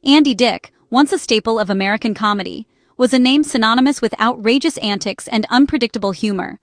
Andy Dick, once a staple of American comedy, was a name synonymous with outrageous antics and unpredictable humor.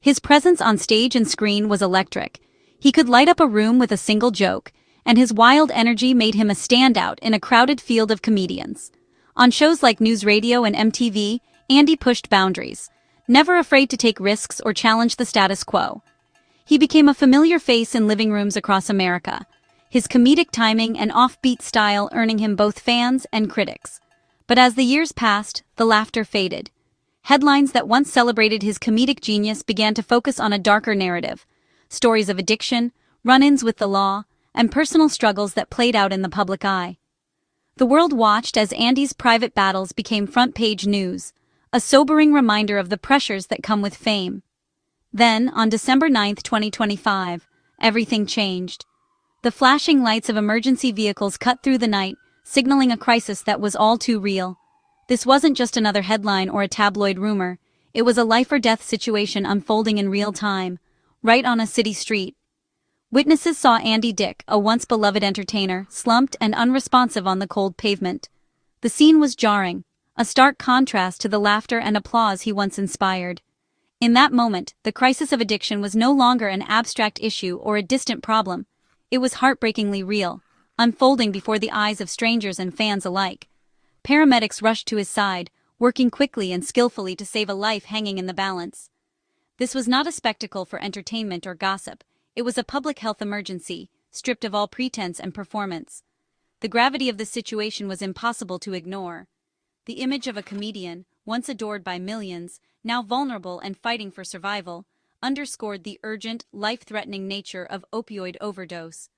His presence on stage and screen was electric. He could light up a room with a single joke, and his wild energy made him a standout in a crowded field of comedians. On shows like News Radio and MTV, Andy pushed boundaries, never afraid to take risks or challenge the status quo. He became a familiar face in living rooms across America, his comedic timing and offbeat style earning him both fans and critics. But as the years passed, the laughter faded. Headlines that once celebrated his comedic genius began to focus on a darker narrative, stories of addiction, run-ins with the law, and personal struggles that played out in the public eye. The world watched as Andy's private battles became front-page news, a sobering reminder of the pressures that come with fame. Then, on December 9, 2025, everything changed. The flashing lights of emergency vehicles cut through the night, signaling a crisis that was all too real. This wasn't just another headline or a tabloid rumor, it was a life-or-death situation unfolding in real time, right on a city street. Witnesses saw Andy Dick, a once beloved entertainer, slumped and unresponsive on the cold pavement. The scene was jarring, a stark contrast to the laughter and applause he once inspired. In that moment, the crisis of addiction was no longer an abstract issue or a distant problem. It was heartbreakingly real, unfolding before the eyes of strangers and fans alike. Paramedics rushed to his side, working quickly and skillfully to save a life hanging in the balance. This was not a spectacle for entertainment or gossip. It was a public health emergency, stripped of all pretense and performance. The gravity of the situation was impossible to ignore. The image of a comedian, once adored by millions, now vulnerable and fighting for survival, underscored the urgent, life-threatening nature of opioid overdose.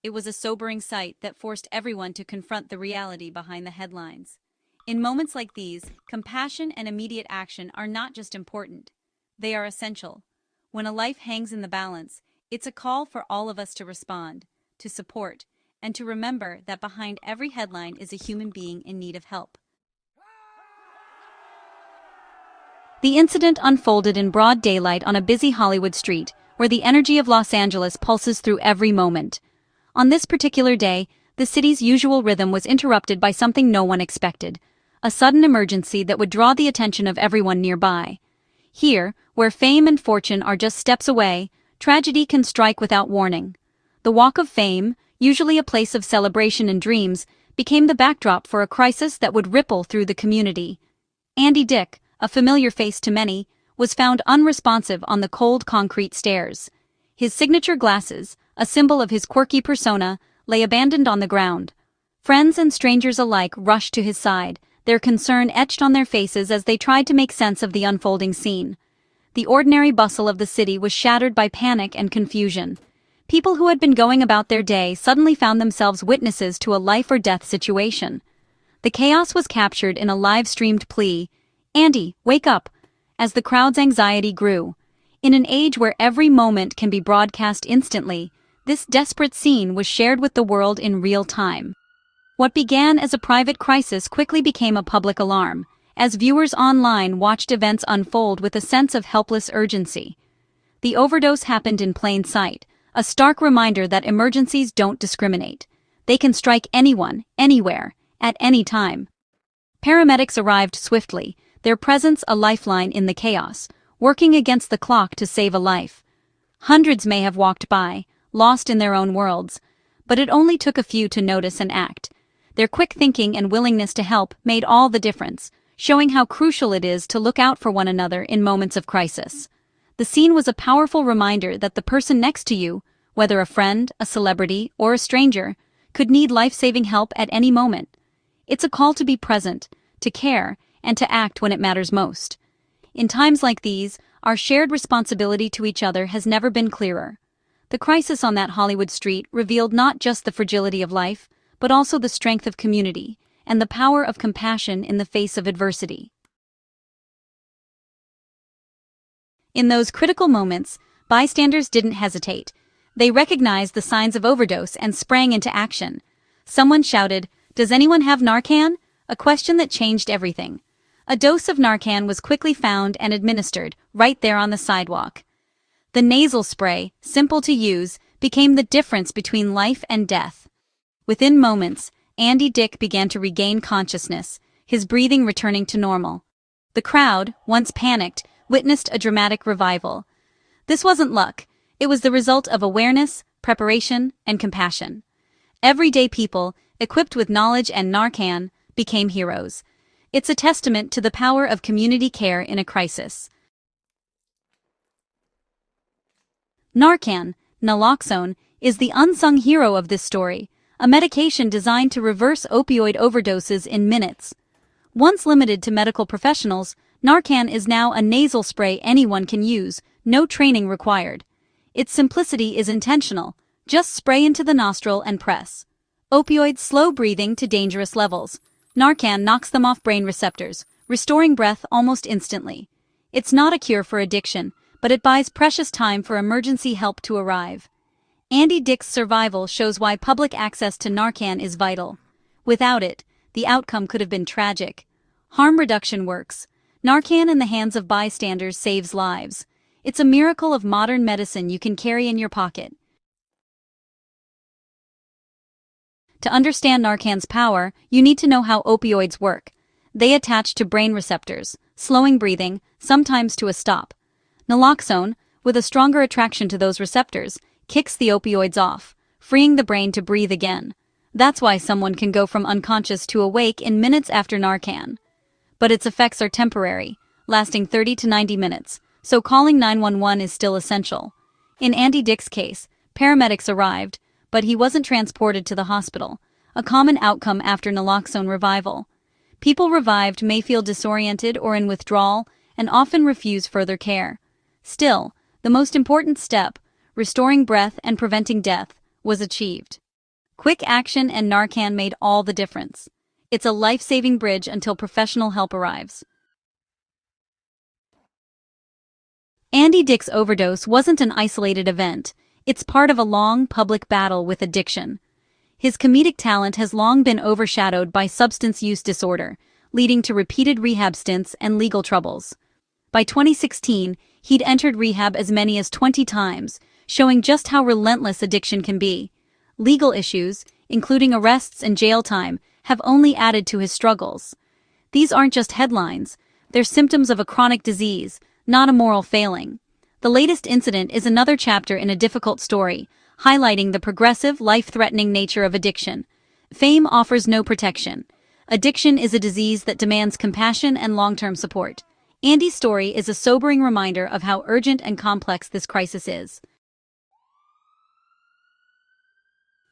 It was a sobering sight that forced everyone to confront the reality behind the headlines. In moments like these, compassion and immediate action are not just important, they are essential. When a life hangs in the balance, it's a call for all of us to respond, to support, and to remember that behind every headline is a human being in need of help. The incident unfolded in broad daylight on a busy Hollywood street, where the energy of Los Angeles pulses through every moment. On this particular day, the city's usual rhythm was interrupted by something no one expected, a sudden emergency that would draw the attention of everyone nearby. Here, where fame and fortune are just steps away, tragedy can strike without warning. The Walk of Fame, usually a place of celebration and dreams, became the backdrop for a crisis that would ripple through the community. Andy Dick, a familiar face to many, was found unresponsive on the cold concrete stairs. His signature glasses, a symbol of his quirky persona, lay abandoned on the ground. Friends and strangers alike rushed to his side, their concern etched on their faces as they tried to make sense of the unfolding scene. The ordinary bustle of the city was shattered by panic and confusion. People who had been going about their day suddenly found themselves witnesses to a life-or-death situation. The chaos was captured in a live-streamed plea, "Andy, wake up," as the crowd's anxiety grew. In an age where every moment can be broadcast instantly, this desperate scene was shared with the world in real time. What began as a private crisis quickly became a public alarm, as viewers online watched events unfold with a sense of helpless urgency. The overdose happened in plain sight, a stark reminder that emergencies don't discriminate. They can strike anyone, anywhere, at any time. Paramedics arrived swiftly, their presence a lifeline in the chaos, working against the clock to save a life. Hundreds may have walked by, lost in their own worlds, but it only took a few to notice and act. Their quick thinking and willingness to help made all the difference, showing how crucial it is to look out for one another in moments of crisis. The scene was a powerful reminder that the person next to you, whether a friend, a celebrity, or a stranger, could need life-saving help at any moment. It's a call to be present, to care, and to act when it matters most. In times like these, our shared responsibility to each other has never been clearer. The crisis on that Hollywood street revealed not just the fragility of life, but also the strength of community, and the power of compassion in the face of adversity. In those critical moments, bystanders didn't hesitate. They recognized the signs of overdose and sprang into action. Someone shouted, "Does anyone have Narcan?" A question that changed everything. A dose of Narcan was quickly found and administered, right there on the sidewalk. The nasal spray, simple to use, became the difference between life and death. Within moments, Andy Dick began to regain consciousness, his breathing returning to normal. The crowd, once panicked, witnessed a dramatic revival. This wasn't luck, it was the result of awareness, preparation, and compassion. Everyday people, equipped with knowledge and Narcan, became heroes. It's a testament to the power of community care in a crisis. Narcan, naloxone, is the unsung hero of this story, a medication designed to reverse opioid overdoses in minutes. Once limited to medical professionals, Narcan is now a nasal spray anyone can use, no training required. Its simplicity is intentional, just spray into the nostril and press. Opioids slow breathing to dangerous levels. Narcan knocks them off brain receptors, restoring breath almost instantly. It's not a cure for addiction, but it buys precious time for emergency help to arrive. Andy Dick's survival shows why public access to Narcan is vital. Without it, the outcome could have been tragic. Harm reduction works. Narcan in the hands of bystanders saves lives. It's a miracle of modern medicine you can carry in your pocket. To understand Narcan's power, you need to know how opioids work. They attach to brain receptors, slowing breathing, sometimes to a stop. Naloxone, with a stronger attraction to those receptors, kicks the opioids off, freeing the brain to breathe again. That's why someone can go from unconscious to awake in minutes after Narcan. But its effects are temporary, lasting 30 to 90 minutes, so calling 911 is still essential. In Andy Dick's case, paramedics arrived, but he wasn't transported to the hospital, a common outcome after naloxone revival. People revived may feel disoriented or in withdrawal and often refuse further care. Still, the most important step, restoring breath and preventing death, was achieved. Quick action and Narcan made all the difference. It's a life-saving bridge until professional help arrives. Andy Dick's overdose wasn't an isolated event. It's part of a long, public battle with addiction. His comedic talent has long been overshadowed by substance use disorder, leading to repeated rehab stints and legal troubles. By 2016, he'd entered rehab as many as 20 times, showing just how relentless addiction can be. Legal issues, including arrests and jail time, have only added to his struggles. These aren't just headlines, they're symptoms of a chronic disease, not a moral failing. The latest incident is another chapter in a difficult story, highlighting the progressive, life-threatening nature of addiction. Fame offers no protection. Addiction is a disease that demands compassion and long-term support. Andy's story is a sobering reminder of how urgent and complex this crisis is.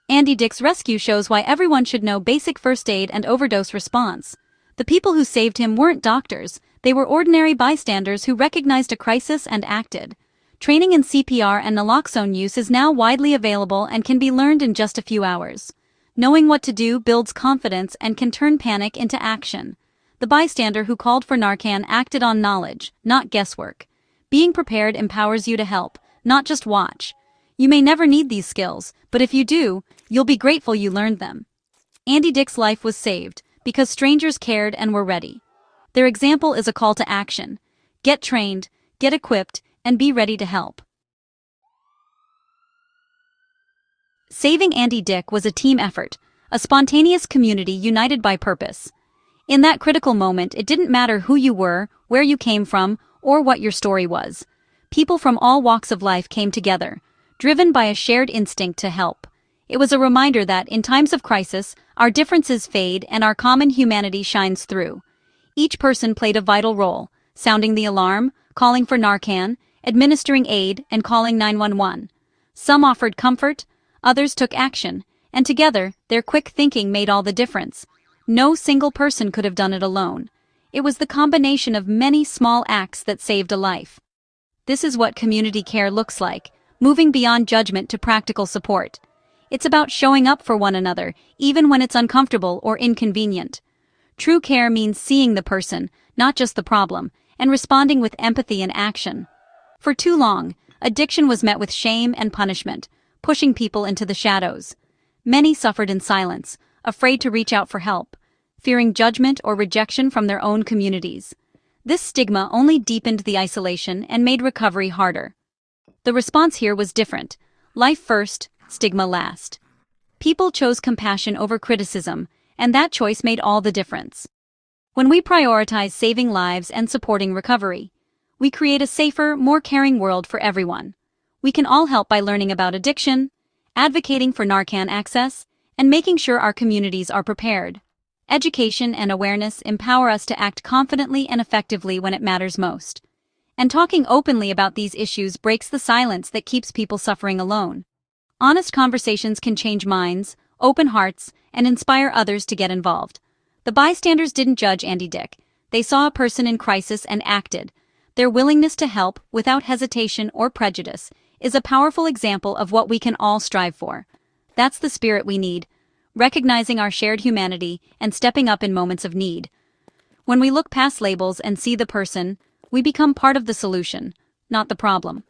Andy Dick's rescue shows why everyone should know basic first aid and overdose response. The people who saved him weren't doctors, they were ordinary bystanders who recognized a crisis and acted. Training in CPR and naloxone use is now widely available and can be learned in just a few hours. Knowing what to do builds confidence and can turn panic into action. The bystander who called for Narcan acted on knowledge, not guesswork. Being prepared empowers you to help, not just watch. You may never need these skills, but if you do, you'll be grateful you learned them. Andy Dick's life was saved because strangers cared and were ready. Their example is a call to action. Get trained, get equipped, and be ready to help. Saving Andy Dick was a team effort, a spontaneous community united by purpose. In that critical moment, it didn't matter who you were, where you came from, or what your story was. People from all walks of life came together, driven by a shared instinct to help. It was a reminder that, in times of crisis, our differences fade and our common humanity shines through. Each person played a vital role, sounding the alarm, calling for Narcan, administering aid, and calling 911. Some offered comfort, others took action, and together, their quick thinking made all the difference. No single person could have done it alone. It was the combination of many small acts that saved a life. This is what community care looks like, moving beyond judgment to practical support. It's about showing up for one another, even when it's uncomfortable or inconvenient. True care means seeing the person, not just the problem, and responding with empathy and action. For too long, addiction was met with shame and punishment, pushing people into the shadows. Many suffered in silence, afraid to reach out for help, fearing judgment or rejection from their own communities. This stigma only deepened the isolation and made recovery harder. The response here was different. Life first, stigma last. People chose compassion over criticism, and that choice made all the difference. When we prioritize saving lives and supporting recovery, we create a safer, more caring world for everyone. We can all help by learning about addiction, advocating for Narcan access, and making sure our communities are prepared. Education and awareness empower us to act confidently and effectively when it matters most. And talking openly about these issues breaks the silence that keeps people suffering alone. Honest conversations can change minds, open hearts, and inspire others to get involved. The bystanders didn't judge Andy Dick. They saw a person in crisis and acted. Their willingness to help, without hesitation or prejudice, is a powerful example of what we can all strive for. That's the spirit we need, recognizing our shared humanity and stepping up in moments of need. When we look past labels and see the person, we become part of the solution, not the problem.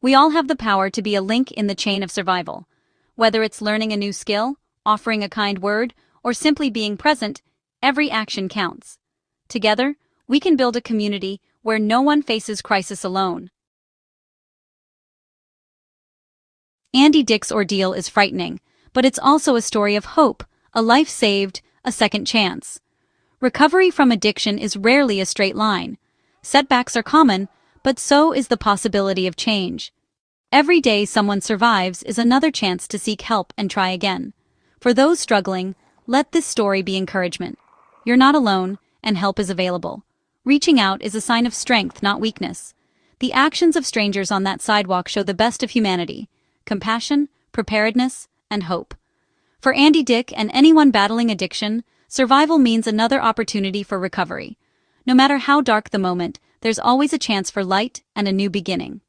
We all have the power to be a link in the chain of survival. Whether it's learning a new skill, offering a kind word, or simply being present, every action counts. Together, we can build a community where no one faces crisis alone. Andy Dick's ordeal is frightening, but it's also a story of hope, a life saved, a second chance. Recovery from addiction is rarely a straight line. Setbacks are common, but so is the possibility of change. Every day someone survives is another chance to seek help and try again. For those struggling, let this story be encouragement. You're not alone, and help is available. Reaching out is a sign of strength, not weakness. The actions of strangers on that sidewalk show the best of humanity: compassion, preparedness, and hope. For Andy Dick and anyone battling addiction, survival means another opportunity for recovery. No matter how dark the moment, there's always a chance for light and a new beginning.